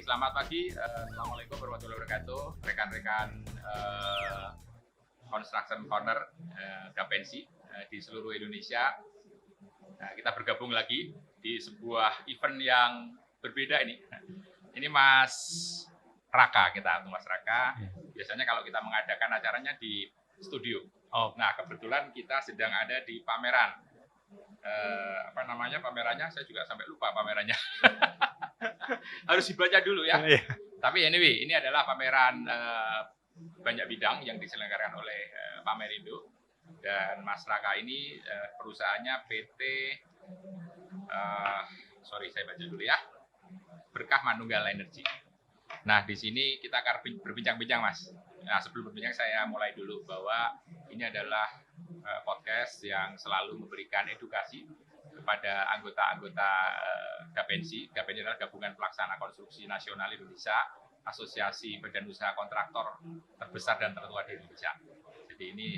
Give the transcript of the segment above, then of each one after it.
selamat pagi. Assalamualaikum warahmatullahi wabarakatuh. Rekan-rekan Construction Corner Gapensi di seluruh Indonesia. Nah, kita bergabung lagi di sebuah event yang berbeda ini. Ini Mas Raka, Mas Raka. Biasanya kalau kita mengadakan acaranya di studio. Nah, kebetulan kita sedang ada di pameran. Pamerannya? Saya juga sampai lupa pamerannya. Harus dibaca dulu ya. Tapi anyway, ini adalah pameran banyak bidang yang diselenggarakan oleh Pamerindo. Dan Mas Raka ini perusahaannya PT, saya baca dulu ya, Berkah Manunggal Energi. Nah, di sini kita akan berbincang-bincang, Mas. Nah, sebelum berbincang saya mulai dulu bahwa ini adalah podcast yang selalu memberikan edukasi kepada anggota-anggota Gapensi. Gapensi adalah Gabungan Pelaksana Konstruksi Nasional Indonesia, asosiasi badan usaha kontraktor terbesar dan tertua di Indonesia. Jadi ini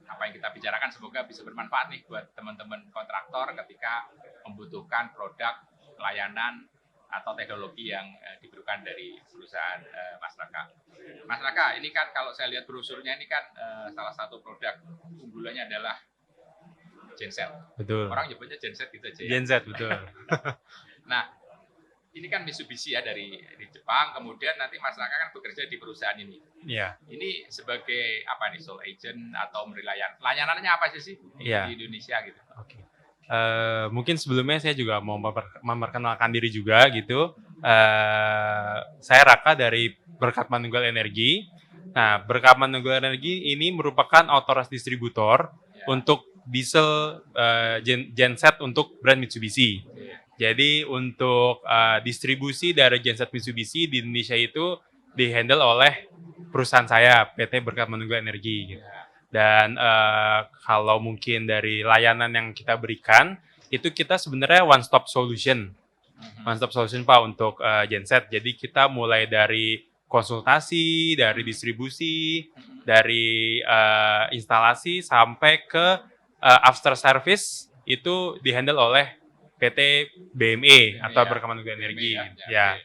apa yang kita bicarakan semoga bisa bermanfaat nih buat teman-teman kontraktor ketika membutuhkan produk, layanan, atau teknologi yang diperlukan dari perusahaan Mas Raka. Mas Raka, ini kan kalau saya lihat brosurnya ini kan salah satu produk unggulannya adalah genset. Betul. Orang nyebutnya genset gitu aja ya. Genset, betul. Nah, ini kan Mitsubishi ya dari Jepang, kemudian nanti Mas Raka kan bekerja di perusahaan ini. Iya. Ini sebagai apa nih, sole agent atau layanannya apa sih di Indonesia gitu? Oke. Mungkin sebelumnya saya juga mau memperkenalkan diri juga gitu. Saya Raka dari Berkat Manunggal Energi. Nah, Berkat Manunggal Energi ini merupakan authorized distributor untuk diesel genset untuk brand Mitsubishi. Jadi untuk distribusi dari genset Mitsubishi di Indonesia itu dihandle oleh perusahaan saya, PT Berkat Manunggal Energi. Gitu. Dan kalau mungkin dari layanan yang kita berikan, itu kita sebenarnya one stop solution. One stop solution Pak untuk genset. Jadi kita mulai dari konsultasi, dari distribusi, dari instalasi sampai ke after service itu dihandle oleh PT BME atau Berkah Manunggal Energi. Ya.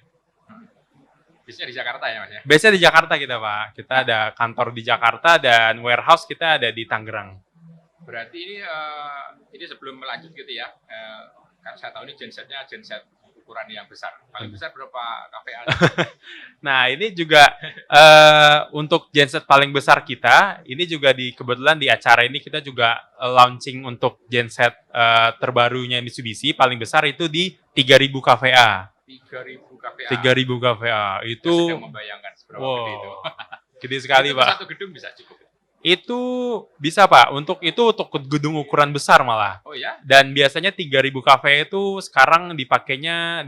Biasanya di Jakarta ya, Mas ya? Biasanya di Jakarta kita, Pak. Kita ada kantor di Jakarta dan warehouse kita ada di Tangerang. Berarti ini sebelum melanjut gitu ya, kan saya tahu ini gensetnya genset ukuran yang besar. Paling besar berapa kVA? Nah, ini juga untuk genset paling besar kita, ini juga kebetulan di acara ini kita juga launching untuk genset terbarunya Mitsubishi, paling besar itu di 3000 kVA. 3000 kVA. 3000 kVA. Itu saya sedang membayangkan seberapa gede itu. Gede sekali, itu Pak. Satu gedung bisa cukup. Itu bisa, Pak. Untuk gedung ukuran besar malah. Oh ya? Dan biasanya 3000 kVA itu sekarang dipakainya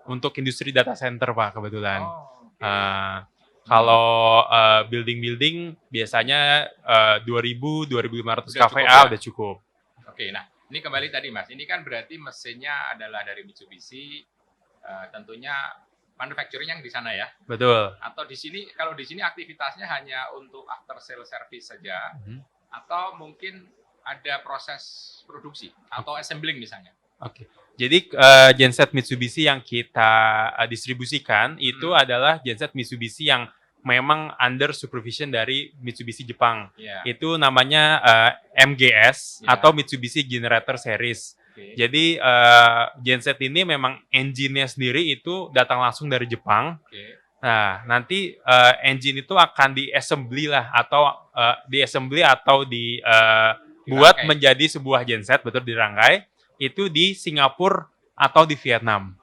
untuk industri data center, Pak, kebetulan. Oh, okay. Kalau building biasanya 2000-2500 kVA ya? udah cukup. Oke, nah ini kembali tadi, Mas. Ini kan berarti mesinnya adalah dari Mitsubishi. Tentunya manufacturing yang di sana ya. Betul. Atau kalau di sini aktivitasnya hanya untuk after sale service saja, atau mungkin ada proses produksi atau assembling misalnya. Oke. Jadi genset Mitsubishi yang kita distribusikan itu adalah genset Mitsubishi yang memang under supervision dari Mitsubishi Jepang. Itu namanya MGS atau Mitsubishi Generator Series. Jadi genset ini memang engine-nya sendiri itu datang langsung dari Jepang. Nah, nanti engine itu akan di-assembly lah atau dibuat menjadi sebuah genset, betul, dirangkai itu di Singapura atau di Vietnam.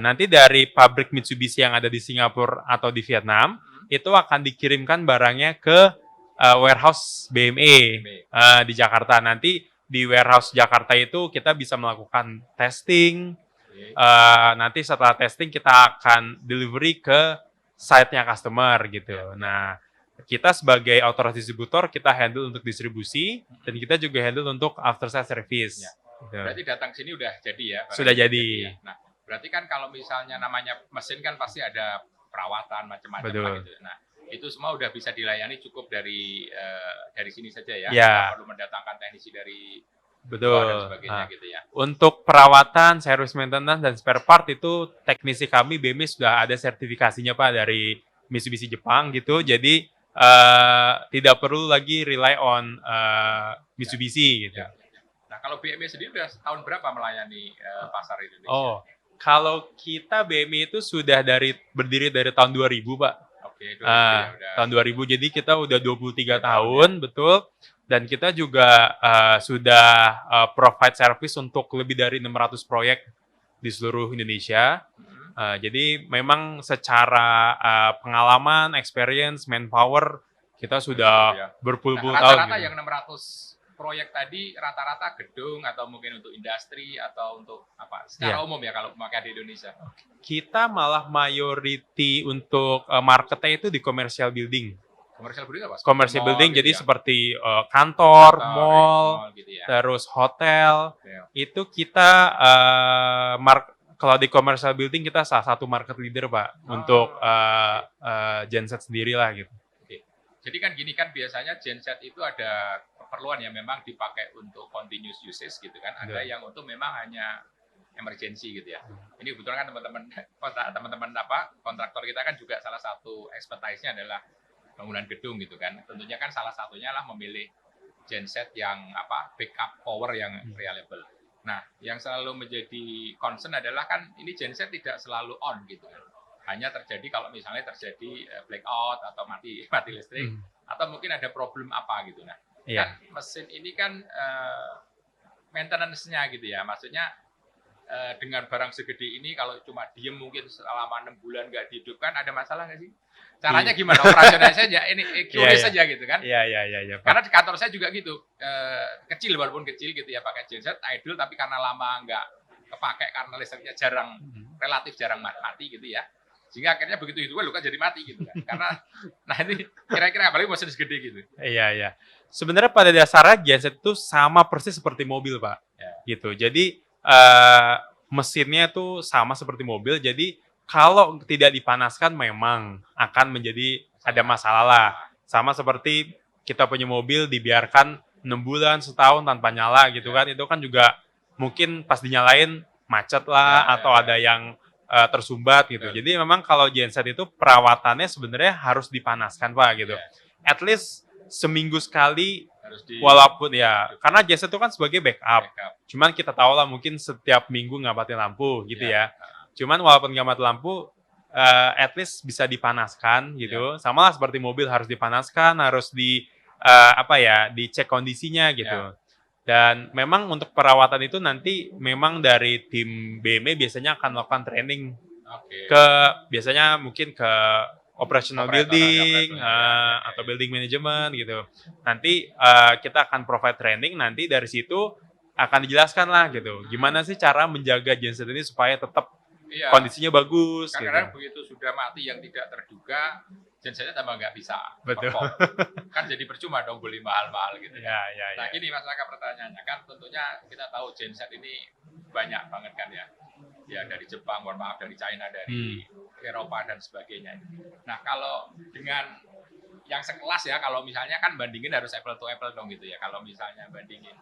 Nanti dari pabrik Mitsubishi yang ada di Singapura atau di Vietnam itu akan dikirimkan barangnya ke warehouse BME di Jakarta. Nanti di warehouse Jakarta itu kita bisa melakukan testing. Nanti setelah testing kita akan delivery ke site-nya customer gitu. Nah, kita sebagai authorized distributor kita handle untuk distribusi dan kita juga handle untuk after sales service. Gitu. Berarti datang sini udah jadi ya? Sudah jadi. Ya. Nah, berarti kan kalau misalnya namanya mesin kan pasti ada perawatan macam-macam gitu. Nah, itu semua udah bisa dilayani cukup dari sini saja ya. Nggak perlu mendatangkan teknisi dari Betul. dan sebagainya Nah, gitu ya. untuk perawatan, service maintenance dan spare part itu teknisi kami BMI sudah ada sertifikasinya Pak dari Mitsubishi Jepang gitu. Jadi tidak perlu lagi rely on Mitsubishi gitu. Ya. Nah, kalau BMI sendiri udah tahun berapa melayani pasar Indonesia? Oh, kalau kita BMI itu sudah berdiri dari tahun 2000 Pak. Oke, 2000 ya udah. Tahun 2000, jadi kita udah 23 3 tahun, betul. Dan kita juga sudah provide service untuk lebih dari 600 proyek di seluruh Indonesia. Jadi memang secara pengalaman, experience, manpower, kita sudah Ya. berpuluh-puluh Nah, tahun. rata-rata Gitu. yang 600 proyek tadi rata-rata gedung atau mungkin untuk industri atau untuk apa? Secara umum ya kalau memakai di Indonesia. Kita malah mayority untuk marketnya itu di commercial building. Commercial building apa? Commercial Mall building gitu jadi ya? seperti kantor, Mall mall, gitu ya. terus hotel. Oke. Itu kita kalau di commercial building kita salah satu market leader Pak untuk genset sendiri lah gitu. Jadi kan gini kan biasanya genset itu ada keperluan yang memang dipakai untuk continuous usage gitu kan. Ada yang untuk memang hanya emergency gitu ya. Ini kebetulan kan teman-teman kontraktor kita kan juga salah satu expertise-nya adalah bangunan gedung gitu kan. Tentunya kan salah satunya lah memilih genset yang backup power yang reliable. Nah, yang selalu menjadi concern adalah kan ini genset tidak selalu on gitu kan. Hanya terjadi kalau misalnya terjadi blackout atau mati listrik atau mungkin ada problem apa gitu. Nah, kan mesin ini kan maintenance-nya gitu ya. Maksudnya dengan barang segede ini kalau cuma diem mungkin selama 6 bulan nggak dihidupkan ada masalah nggak sih? Caranya gimana? Operasionalnya saja ini curious saja gitu kan? Iya. Karena di kantor saya juga gitu, kecil walaupun kecil gitu ya pakai genset idle tapi karena lama nggak kepake karena listriknya relatif jarang mati gitu ya. Sehingga akhirnya begitu hidupnya luka jadi mati gitu kan. Karena nah ini kira-kira apalagi mesin segede gitu. Iya. Sebenarnya pada dasarnya genset itu sama persis seperti mobil Pak. Gitu. Jadi mesinnya itu sama seperti mobil. Jadi kalau tidak dipanaskan memang akan menjadi ada masalah lah. Sama seperti kita punya mobil dibiarkan 6 bulan, setahun tanpa nyala gitu kan. Itu kan juga mungkin pas dinyalain macet lah atau ada yang tersumbat gitu. Jadi memang kalau genset itu perawatannya sebenarnya harus dipanaskan Pak gitu. At least seminggu sekali walaupun karena genset itu kan sebagai backup. Cuman kita tahu lah mungkin setiap minggu nggak mati lampu gitu ya. Cuman walaupun nggak mati lampu at least bisa dipanaskan gitu. Sama lah seperti mobil harus dipanaskan, harus dicek kondisinya gitu. Dan memang untuk perawatan itu nanti memang dari tim BME biasanya akan melakukan training biasanya mungkin ke operational building atau building management gitu. Nanti kita akan provide training, nanti dari situ akan dijelaskan lah gitu. Gimana sih cara menjaga genset ini supaya tetap kondisinya bagus. Karena begitu sudah mati yang tidak terduga, gensetnya tambah nggak bisa. Betul. Kan jadi percuma dong beli mahal-mahal gitu. Ya. Nah gini Mas Raka pertanyaannya kan tentunya kita tahu genset ini banyak banget kan ya. Ya dari Jepang, mohon maaf dari China, dari Eropa dan sebagainya. Nah kalau dengan yang sekelas ya, kalau misalnya kan bandingin harus apple to apple dong gitu ya. Kalau misalnya bandingin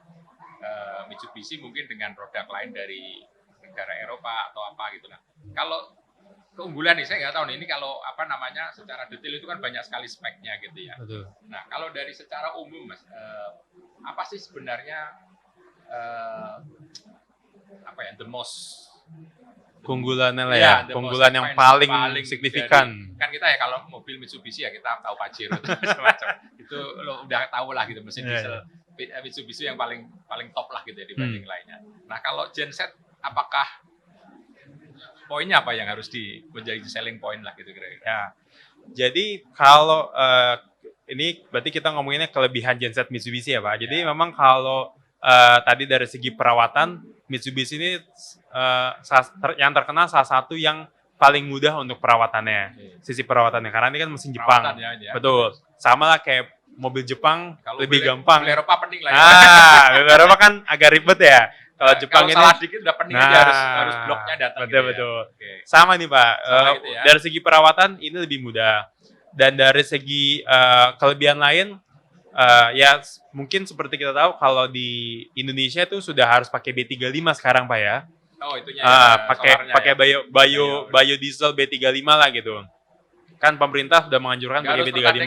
Mitsubishi mungkin dengan produk lain dari negara Eropa atau apa gitu. Nah kalau keunggulan nih saya nggak tahu nih ini kalau secara detail itu kan banyak sekali speknya gitu ya. Betul. Nah kalau dari secara umum Mas, apa sih sebenarnya the most keunggulannya lah ya, keunggulan yang paling signifikan. Kan kita ya kalau mobil Mitsubishi ya kita tahu Pajero itu semacam itu lo udah tahu lah gitu mesin diesel Mitsubishi yang paling top lah gitu ya dibanding lainnya. Nah kalau genset apakah poinnya apa yang harus menjadi selling point lah gitu kira-kira? Ya. Jadi kalau ini berarti kita ngomonginnya kelebihan genset Mitsubishi ya Pak. Jadi memang kalau tadi dari segi perawatan Mitsubishi ini yang terkenal salah satu yang paling mudah untuk perawatannya. Sisi perawatannya karena ini kan mesin Jepang. Betul. Sama lah kayak mobil Jepang kalau lebih gampang. Mobil Eropa pening lah ya. Mobil Eropa kan agak ribet ya. Kalau Jepang kalau ini salah dikit udah pening aja harus bloknya datang. Betul. Sama nih Pak. Gitu ya. Dari segi perawatan ini lebih mudah. Dan dari segi kelebihan lain Ya mungkin seperti kita tahu kalau di Indonesia itu sudah harus pakai B35 sekarang Pak ya. Oh, itunya Pakai biodiesel B35 lah gitu. Kan pemerintah sudah menganjurkan pakai B35.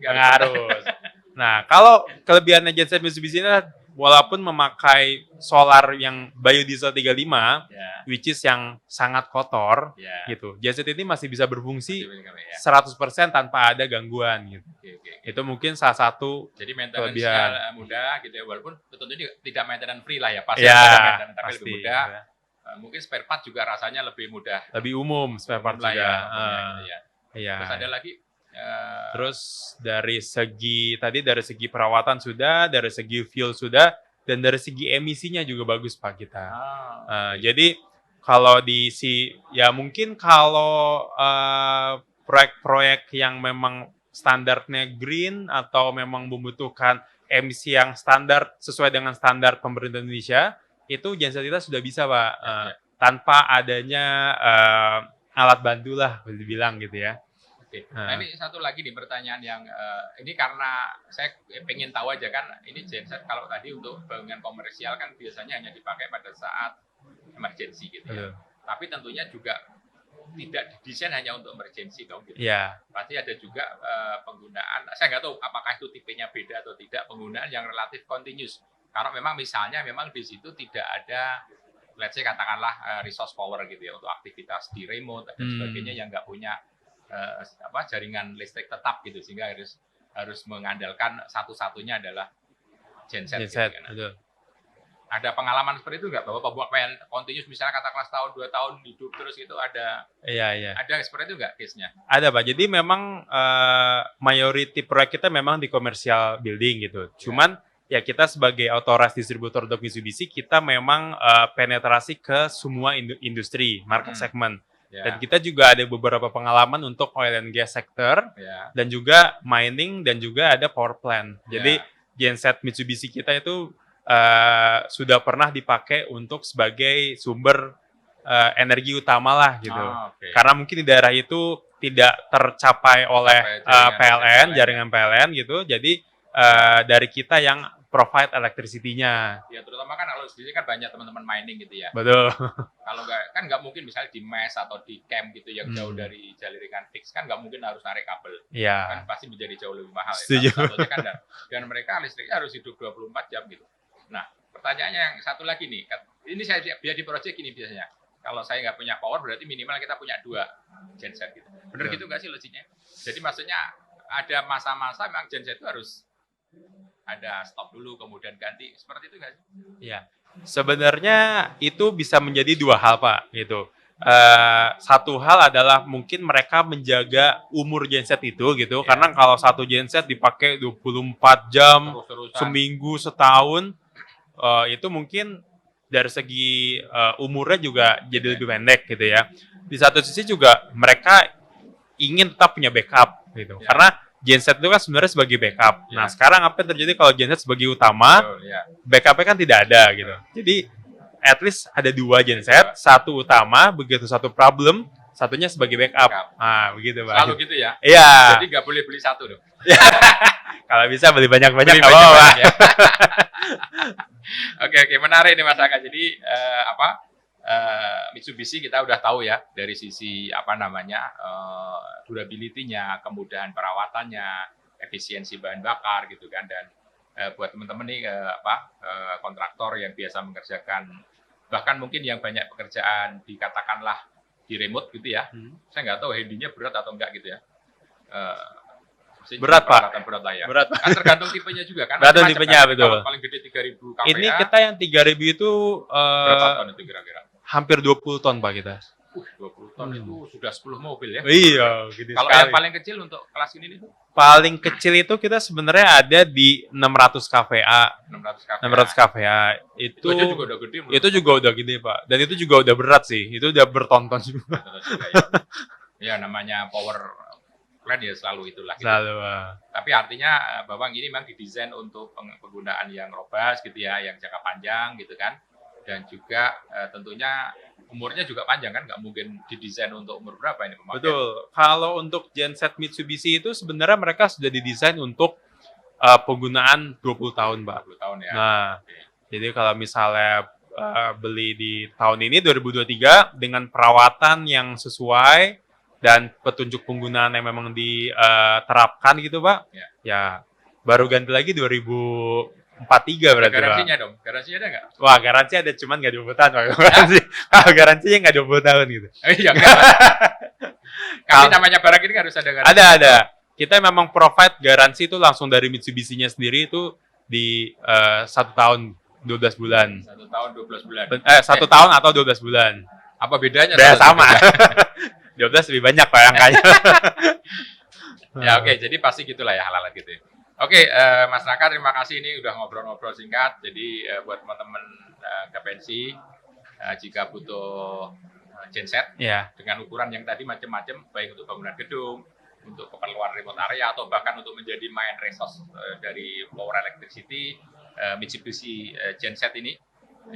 Nggak harus. Nah, kalau kelebihannya genset Mitsubishi ini walaupun memakai solar yang biodiesel 35, which is yang sangat kotor, gitu. Genset ini masih bisa berfungsi 100% tanpa ada gangguan, gitu. Itu mungkin salah satu jadi maintenance-nya mudah, gitu ya. Walaupun tentunya tidak maintenance free lah ya, pasti tapi lebih mudah. Mungkin spare part juga rasanya lebih mudah. Lebih umum spare part juga. Terus ada lagi. Terus dari segi perawatan sudah, dari segi fuel sudah, dan dari segi emisinya juga bagus Pak kita. Jadi kalau mungkin kalau proyek-proyek yang memang standarnya green atau memang membutuhkan emisi yang standar sesuai dengan standar pemerintah Indonesia, itu genset kita sudah bisa Pak, tanpa adanya alat bantu lah, boleh dibilang gitu ya. Nah ini satu lagi nih pertanyaan yang ini karena saya pengen tahu aja kan, ini genset kalau tadi untuk bangunan komersial kan biasanya hanya dipakai pada saat emergency gitu ya. Tapi tentunya juga tidak didesain hanya untuk emergency dong gitu. Pasti ada juga penggunaan, saya nggak tahu apakah itu tipenya beda atau tidak, penggunaan yang relatif continuous. Karena memang misalnya memang di situ tidak ada, let's say katakanlah resource power gitu ya untuk aktivitas di remote dan sebagainya yang nggak punya jaringan listrik tetap gitu, sehingga harus mengandalkan satu-satunya adalah genset. Gitu, kan? Ada pengalaman seperti itu nggak, bahwa pemakaian continuous misalnya katakanlah setahun 2 tahun hidup terus gitu, ada seperti itu nggak case-nya? Ada Pak, jadi memang majority proyek kita memang di commercial building gitu. Cuman ya kita sebagai authorized distributor untuk Mitsubishi, kita memang penetrasi ke semua industri, market segment. Dan kita juga ada beberapa pengalaman untuk oil and gas sector, dan juga mining, dan juga ada power plant. Jadi genset Mitsubishi kita itu sudah pernah dipakai untuk sebagai sumber energi utama lah gitu. Karena mungkin di daerah itu tidak tercapai oleh jaringan PLN gitu. Jadi dari kita yang provide electricity-nya. Ya, terutama kan kalau di sini kan banyak teman-teman mining gitu ya. Betul. Kalau nggak mungkin misalnya di mes atau di camp gitu yang jauh dari jaringan fix, kan nggak mungkin harus narik kabel. Kan pasti menjadi jauh lebih mahal. Setuju. Satunya kan dan mereka listriknya harus hidup 24 jam gitu. Nah, pertanyaannya yang satu lagi nih, ini saya biar di project ini biasanya. Kalau saya nggak punya power, berarti minimal kita punya 2 genset gitu. Bener gitu nggak sih logiknya? Jadi maksudnya ada masa-masa memang genset itu harus ada stop dulu kemudian ganti, seperti itu nggak sih? Iya, sebenarnya itu bisa menjadi 2 hal Pak gitu. Satu hal adalah mungkin mereka menjaga umur genset itu gitu, karena kalau satu genset dipakai 24 jam, seminggu, setahun, itu mungkin dari segi umurnya juga jadi lebih pendek gitu ya. Di satu sisi juga mereka ingin tetap punya backup gitu, karena genset itu kan sebenarnya sebagai backup. Nah, sekarang apa yang terjadi kalau genset sebagai utama, backupnya kan tidak ada gitu. Jadi, at least ada 2 genset, satu utama, begitu satu problem, satunya sebagai backup. Nah, begitu Pak. Selalu gitu ya? Iya. Jadi nggak boleh beli satu dong? Kalau bisa beli banyak-banyak, nggak apa-apa. Oke, menarik nih Mas Aka. Jadi, Mitsubishi kita udah tahu ya dari sisi durability-nya, kemudahan perawatannya, efisiensi bahan bakar gitu kan, dan buat teman-teman nih kontraktor yang biasa mengerjakan, bahkan mungkin yang banyak pekerjaan dikatakanlah di remote gitu ya. Saya nggak tahu handy-nya berat atau enggak gitu ya. Berat Pak. Berat lah ya. Berat. Kan tergantung tipenya juga kan. Tergantung tipenya kan? Betul. Paling gede 3000 kPa. Ini kita yang 3000 itu berapa ton itu kira-kira? Hampir 20 ton Pak kita. 20 ton itu sudah 10 mobil ya. Iya, gede kalau sekali. Yang paling kecil untuk kelas ini itu? Paling kecil itu kita sebenarnya ada di 600 kVA. 600 kVA. Itu aja juga udah gede. Itu juga udah gede, Pak. Dan itu juga udah berat sih. Itu udah bertonton juga. Ya, namanya power plant ya selalu itulah. Gitu. Selalu. Tapi artinya bahwa ini memang didesain untuk penggunaan yang robust gitu ya, yang jangka panjang gitu kan. Dan juga tentunya umurnya juga panjang kan, nggak mungkin didesain untuk umur berapa ini pemakaian. Betul. Kalau untuk genset Mitsubishi itu sebenarnya mereka sudah didesain untuk penggunaan 20 tahun, Pak. 20 tahun ya. Nah, Oke. jadi kalau misalnya beli di tahun ini 2023 dengan perawatan yang sesuai dan petunjuk penggunaan yang memang diterapkan gitu, Pak. Ya, baru ganti lagi 2043 berarti, Garansinya Pak. dong. Garansinya ada nggak? Wah, garansi ada cuman nggak 20 tahun, Pak. Garansinya nggak 20 tahun gitu. Iya, enggak. Tapi namanya barang ini harus ada garansi. Ada. Kita memang provide garansi itu langsung dari Mitsubishi-nya sendiri itu di 1 tahun 12 bulan. 1 tahun 12 bulan. 1 tahun atau 12 bulan. Apa bedanya? Udah sama. 12 lebih banyak Pak angkanya. Ya oke, jadi pasti gitulah ya hal-hal gitu. Oke, Mas Raka terima kasih ini udah ngobrol-ngobrol singkat. Jadi buat teman-teman KPNC jika butuh genset dengan ukuran yang tadi macam-macam, baik untuk bangunan gedung, untuk keperluan remote area atau bahkan untuk menjadi main resource dari power electricity, Mitsubishi genset ini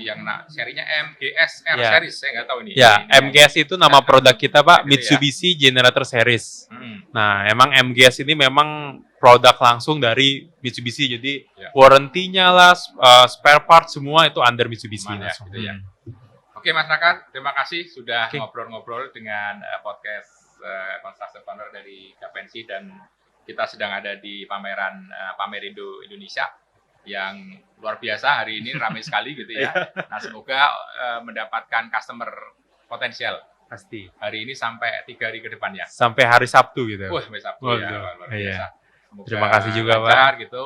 yang serinya MGS-R series, saya nggak tahu ini. Ya, ini MGS itu nama produk kita Pak, gitu Mitsubishi Generator Series. Hmm. Nah, emang MGS ini memang produk langsung dari Mitsubishi, jadi Ya. warrantinya lah, spare part semua itu under Mitsubishi Aman ya, langsung. gitu ya. Oke Mas Raka, terima kasih sudah ngobrol-ngobrol dengan podcast Construction Partner dari KPNC dan kita sedang ada di pameran Pamerindo Indonesia yang luar biasa hari ini ramai sekali gitu ya. Nah semoga mendapatkan customer potensial Pasti. hari ini sampai 3 hari ke depan ya. Sampai hari Sabtu gitu. Wah, sampai Sabtu ya, luar biasa. Semoga Terima kasih juga lancar, Pak. gitu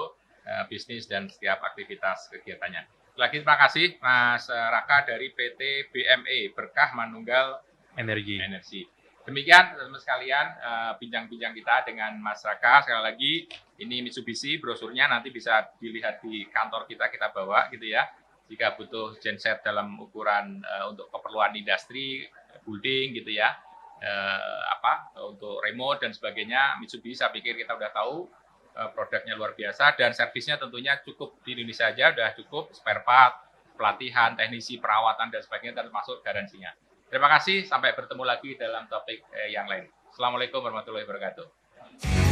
bisnis dan setiap aktivitas kegiatannya. Lagi terima kasih Mas Raka dari PT BME Berkah Manunggal Energi. Demikian teman-teman sekalian bincang-bincang kita dengan Mas Raka. Sekali lagi ini Mitsubishi, brosurnya nanti bisa dilihat di kantor kita bawa gitu ya. Jika butuh genset dalam ukuran untuk keperluan industri, building gitu ya, untuk remote dan sebagainya, Mitsubishi saya pikir kita udah tahu produknya luar biasa dan servisnya tentunya cukup di Indonesia aja udah cukup, spare part, pelatihan, teknisi, perawatan dan sebagainya termasuk garansinya. Terima kasih, sampai bertemu lagi dalam topik yang lain. Assalamualaikum warahmatullahi wabarakatuh.